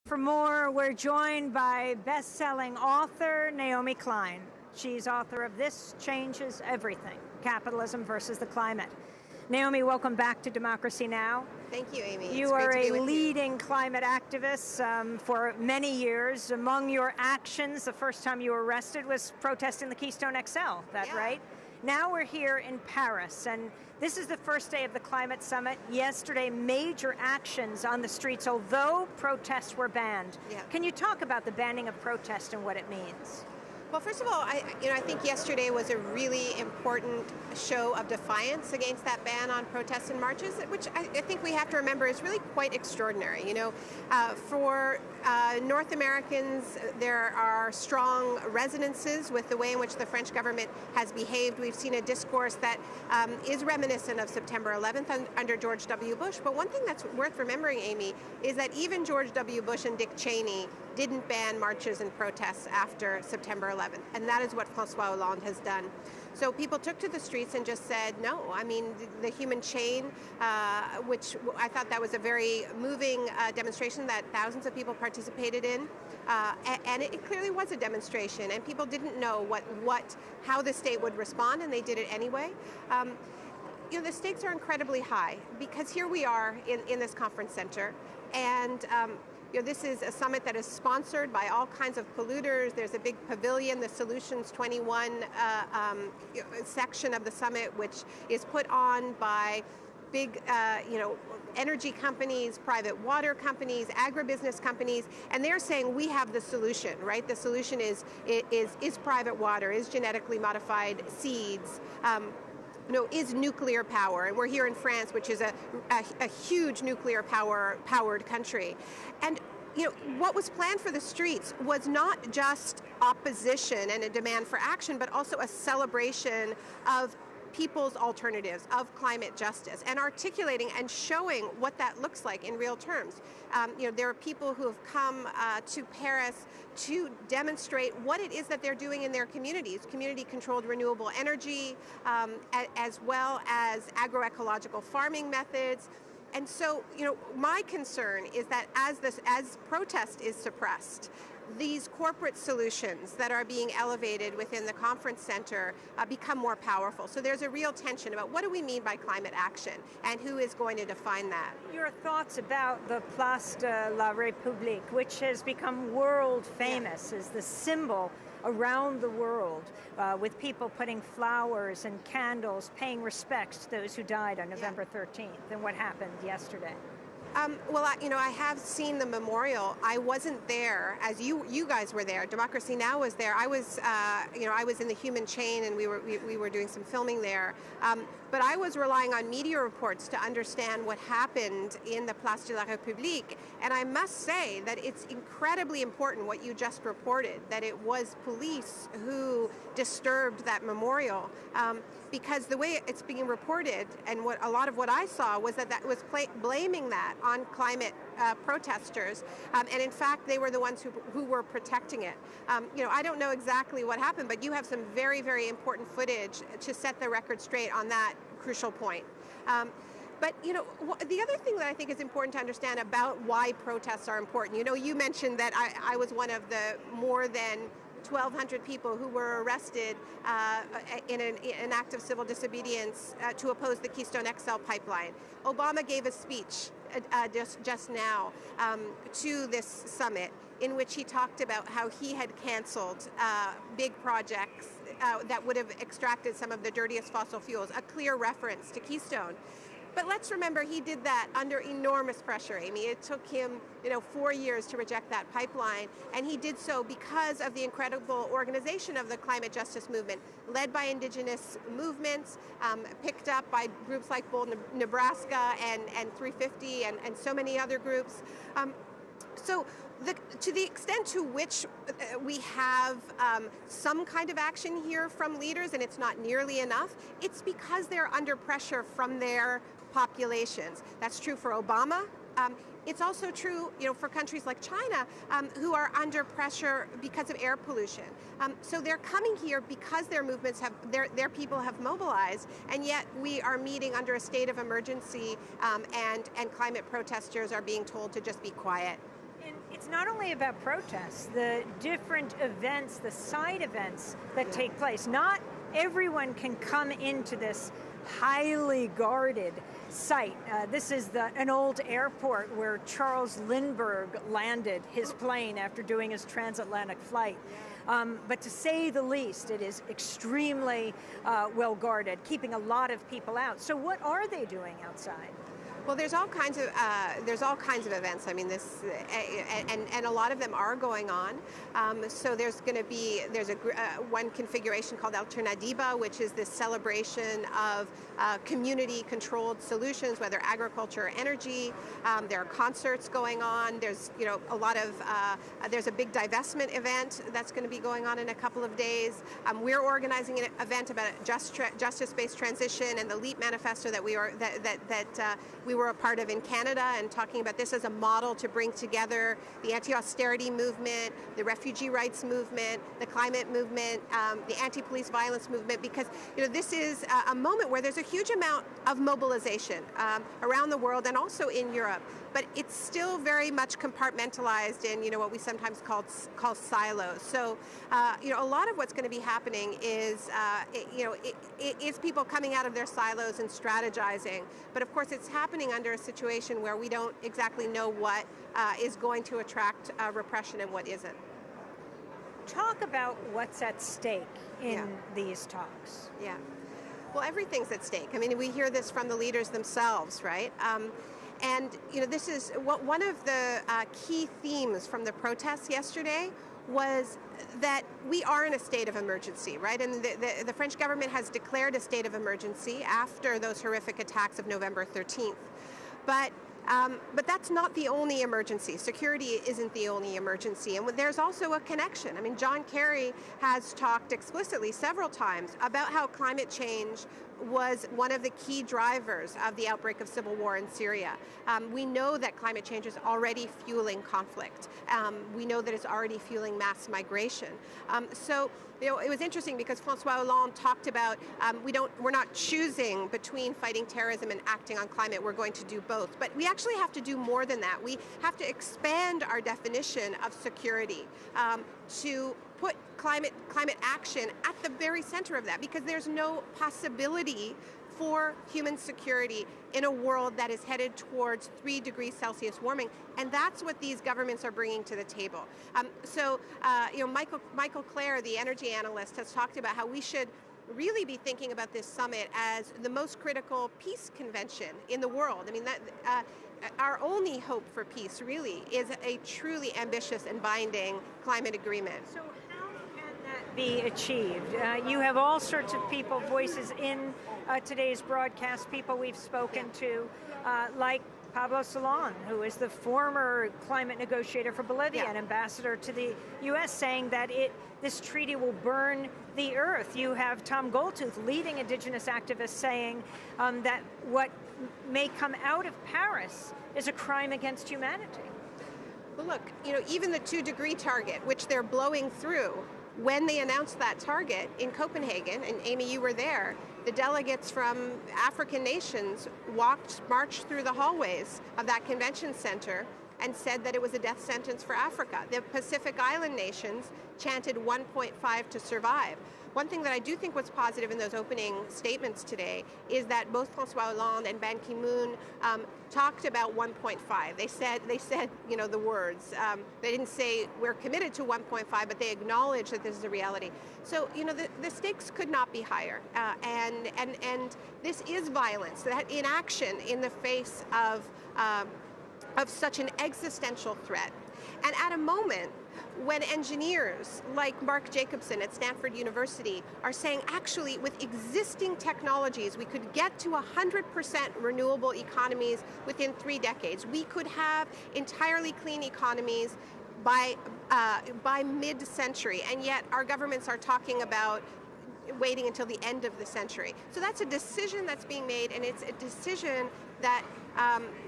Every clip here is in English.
For more, we're joined by best-selling author Naomi Klein. She's author of This Changes Everything, Capitalism versus the Climate. Naomi, welcome back to Democracy Now! Thank you, Amy. You are a leading climate activist for many years. Among your actions, the first time you were arrested was protesting the Keystone XL, right? Now we're here in Paris, and this is the first day of the climate summit. Yesterday, major actions on the streets, although protests were banned. Can you talk about the banning of protests and what it means? Well, first of all, I think yesterday was a really important show of defiance against that ban on protests and marches, which I think we have to remember is really quite extraordinary. For North Americans, there are strong resonances with the way in which the French government has behaved. We've seen a discourse that is reminiscent of September 11th under George W. Bush. But one thing that's worth remembering, Amy, is that even George W. Bush and Dick Cheney didn't ban marches and protests after September 11th. And that is what François Hollande has done. So people took to the streets and just said no. I mean, the human chain, which I thought that was a very moving demonstration that thousands of people participated in. And it clearly was a demonstration. And people didn't know how the state would respond, and they did it anyway. The stakes are incredibly high because here we are in this conference center, and this is a summit that is sponsored by all kinds of polluters. There's a big pavilion, the Solutions 21 section of the summit, which is put on by big, energy companies, private water companies, agribusiness companies, and they're saying we have the solution, right? The solution is private water, is genetically modified seeds. Is nuclear power. And we're here in France, which is a huge nuclear powered country. And what was planned for the streets was not just opposition and a demand for action, but also a celebration of people's alternatives, of climate justice, and articulating and showing what that looks like in real terms. There are people who have come to Paris to demonstrate what it is that they're doing in their communities, community-controlled renewable energy, as well as agroecological farming methods. And so, my concern is that as protest is suppressed, these corporate solutions that are being elevated within the conference center become more powerful. So there's a real tension about what do we mean by climate action and who is going to define that. Your thoughts about the Place de la République, which has become world famous as the symbol around the world, with people putting flowers and candles, paying respects to those who died on November 13th, and what happened yesterday. I have seen the memorial. I wasn't there as you guys were there. Democracy Now! Was there. I was in the human chain, and we were doing some filming there. But I was relying on media reports to understand what happened in the Place de la République. And I must say that it's incredibly important what you just reported, that it was police who disturbed that memorial. Because the way it's being reported, and a lot of what I saw was that was blaming that on climate protesters, and in fact they were the ones who were protecting it. I don't know exactly what happened, but you have some very, very important footage to set the record straight on that crucial point. But the other thing that I think is important to understand about why protests are important, you mentioned that I was one of the more than 1,200 people who were arrested in an act of civil disobedience to oppose the Keystone XL pipeline. Obama gave a speech just now to this summit in which he talked about how he had canceled big projects that would have extracted some of the dirtiest fossil fuels, a clear reference to Keystone. But let's remember, he did that under enormous pressure, Amy. It took him, 4 years to reject that pipeline, and he did so because of the incredible organization of the climate justice movement, led by indigenous movements, picked up by groups like Bold Nebraska and 350 and so many other groups. So to the extent to which we have some kind of action here from leaders, and it's not nearly enough, it's because they're under pressure from their populations. That's true for Obama. It's also true, for countries like China, who are under pressure because of air pollution. So they're coming here because their movements their people have mobilized, and yet we are meeting under a state of emergency, and climate protesters are being told to just be quiet. it's not only about protests, the different events, the side events that take place. Not everyone can come into this highly guarded site. This is an old airport where Charles Lindbergh landed his plane after doing his transatlantic flight. But to say the least, it is extremely well guarded, keeping a lot of people out. So what are they doing outside? Well, there's all kinds of events. I mean, and a lot of them are going on. So there's one configuration called Alternativa, which is this celebration of community-controlled solutions, whether agriculture or energy. There are concerts going on. There's there's a big divestment event that's going to be going on in a couple of days. We're organizing an event about justice-based transition and the LEAP manifesto that we were a part of in Canada, and talking about this as a model to bring together the anti-austerity movement, the refugee rights movement, the climate movement, the anti-police violence movement, because this is a moment where there's a huge amount of mobilization around the world and also in Europe, but it's still very much compartmentalized in what we sometimes call silos. So a lot of what's going to be happening is is people coming out of their silos and strategizing, but of course it's happening under a situation where we don't exactly know what is going to attract repression and what isn't. Talk about what's at stake in these talks. Yeah. Well, everything's at stake. I mean, we hear this from the leaders themselves, right? And this is one of the key themes from the protests yesterday was that we are in a state of emergency, right? And the French government has declared a state of emergency after those horrific attacks of November 13th. But that's not the only emergency. Security isn't the only emergency. And there's also a connection. I mean, John Kerry has talked explicitly several times about how climate change was one of the key drivers of the outbreak of civil war in Syria. We know that climate change is already fueling conflict. We know that it's already fueling mass migration. So it was interesting because François Hollande talked about we're not choosing between fighting terrorism and acting on climate. We're going to do both. But we actually have to do more than that. We have to expand our definition of security to put climate action at the very center of that, because there's no possibility for human security in a world that is headed towards 3 degrees Celsius warming, and that's what these governments are bringing to the table. Michael Clare, the energy analyst, has talked about how we should really be thinking about this summit as the most critical peace convention in the world. I mean, our only hope for peace really is a truly ambitious and binding climate agreement. So how can that be achieved? You have all sorts of people, voices in today's broadcast, people we've spoken to, like Pablo Solon, who is the former climate negotiator for Bolivia and ambassador to the U.S., saying that this treaty will burn the earth. You have Tom Goldtooth, leading indigenous activist, saying that what may come out of Paris is a crime against humanity. Well, look, even the 2-degree target, which they're blowing through, when they announced that target in Copenhagen, and Amy, you were there, the delegates from African nations marched through the hallways of that convention center and said that it was a death sentence for Africa. The Pacific Island nations chanted 1.5 to survive. One thing that I do think was positive in those opening statements today is that both François Hollande and Ban Ki-moon talked about 1.5. They said the words. They didn't say we're committed to 1.5, but they acknowledged that this is a reality. So the stakes could not be higher, and this is violence, that inaction in the face of such an existential threat, and at a moment when engineers like Mark Jacobson at Stanford University are saying, actually, with existing technologies, we could get to 100% renewable economies within 3 decades. We could have entirely clean economies by mid-century, and yet our governments are talking about waiting until the end of the century. So that's a decision that's being made, and it's a decision that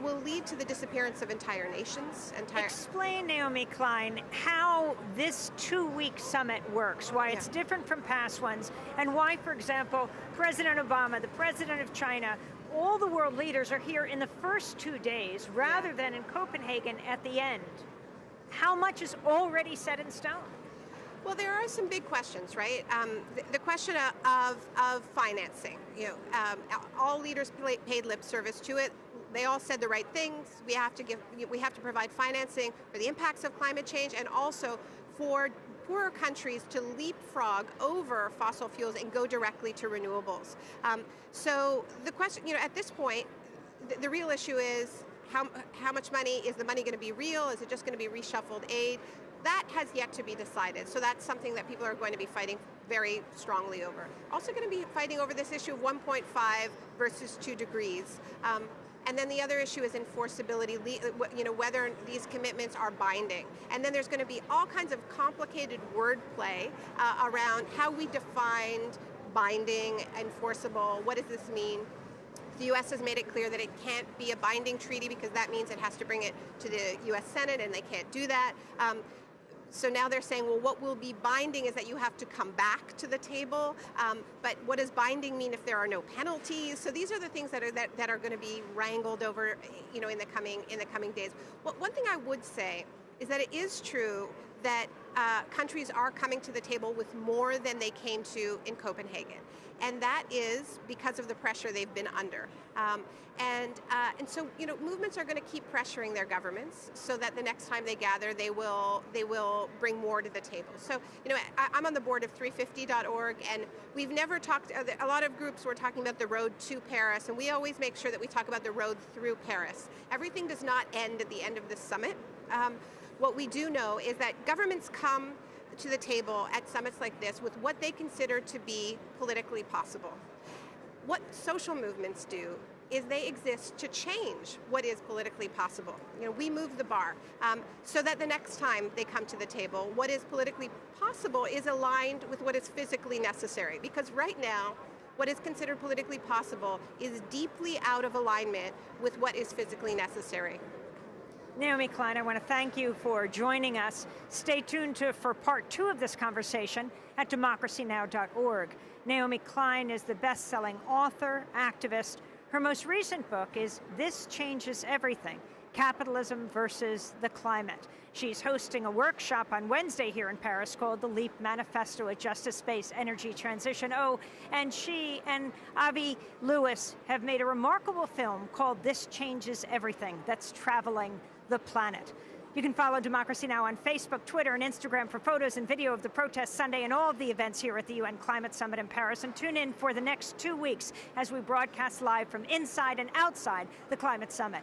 will lead to the disappearance of entire nations. Explain, Naomi Klein, how this 2-week summit works, why it's different from past ones, and why, for example, President Obama, the President of China, all the world leaders are here in the first 2 days rather than in Copenhagen at the end. how much is already set in stone? Well, there are some big questions, right? The question of financing. All leaders paid lip service to it. They all said the right things. We have to provide financing for the impacts of climate change, and also for poorer countries to leapfrog over fossil fuels and go directly to renewables. So the question, at this point, the real issue is how much money, is the money going to be real? Is it just going to be reshuffled aid? That has yet to be decided. So that's something that people are going to be fighting very strongly over. Also going to be fighting over this issue of 1.5 versus 2 degrees. And then the other issue is enforceability, whether these commitments are binding. And then there's going to be all kinds of complicated wordplay around how we defined binding, enforceable, what does this mean? The U.S. has made it clear that it can't be a binding treaty because that means it has to bring it to the U.S. Senate, and they can't do that. So now they're saying, well, what will be binding is that you have to come back to the table. But what does binding mean if there are no penalties? So these are the things that are going to be wrangled over, in the coming days. Well, one thing I would say is that it is true that countries are coming to the table with more than they came to in Copenhagen. And that is because of the pressure they've been under. And so, movements are going to keep pressuring their governments so that the next time they gather, they will bring more to the table. So, I'm on the board of 350.org, and we've never talked, a lot of groups were talking about the road to Paris, and we always make sure that we talk about the road through Paris. Everything does not end at the end of the summit. What we do know is that governments come to the table at summits like this with what they consider to be politically possible. What social movements do is they exist to change what is politically possible. We move the bar so that the next time they come to the table, what is politically possible is aligned with what is physically necessary. Because right now, what is considered politically possible is deeply out of alignment with what is physically necessary. Naomi Klein, I want to thank you for joining us. Stay tuned for part 2 of this conversation at democracynow.org. Naomi Klein is the best-selling author, activist. Her most recent book is This Changes Everything: Capitalism versus the Climate. She's hosting a workshop on Wednesday here in Paris called The Leap Manifesto, a Justice-Based Energy Transition. Oh, and she and Avi Lewis have made a remarkable film called This Changes Everything that's traveling the planet. You can follow Democracy Now! On Facebook, Twitter, and Instagram for photos and video of the protest Sunday and all of the events here at the UN Climate Summit in Paris. And tune in for the next 2 weeks as we broadcast live from inside and outside the Climate Summit.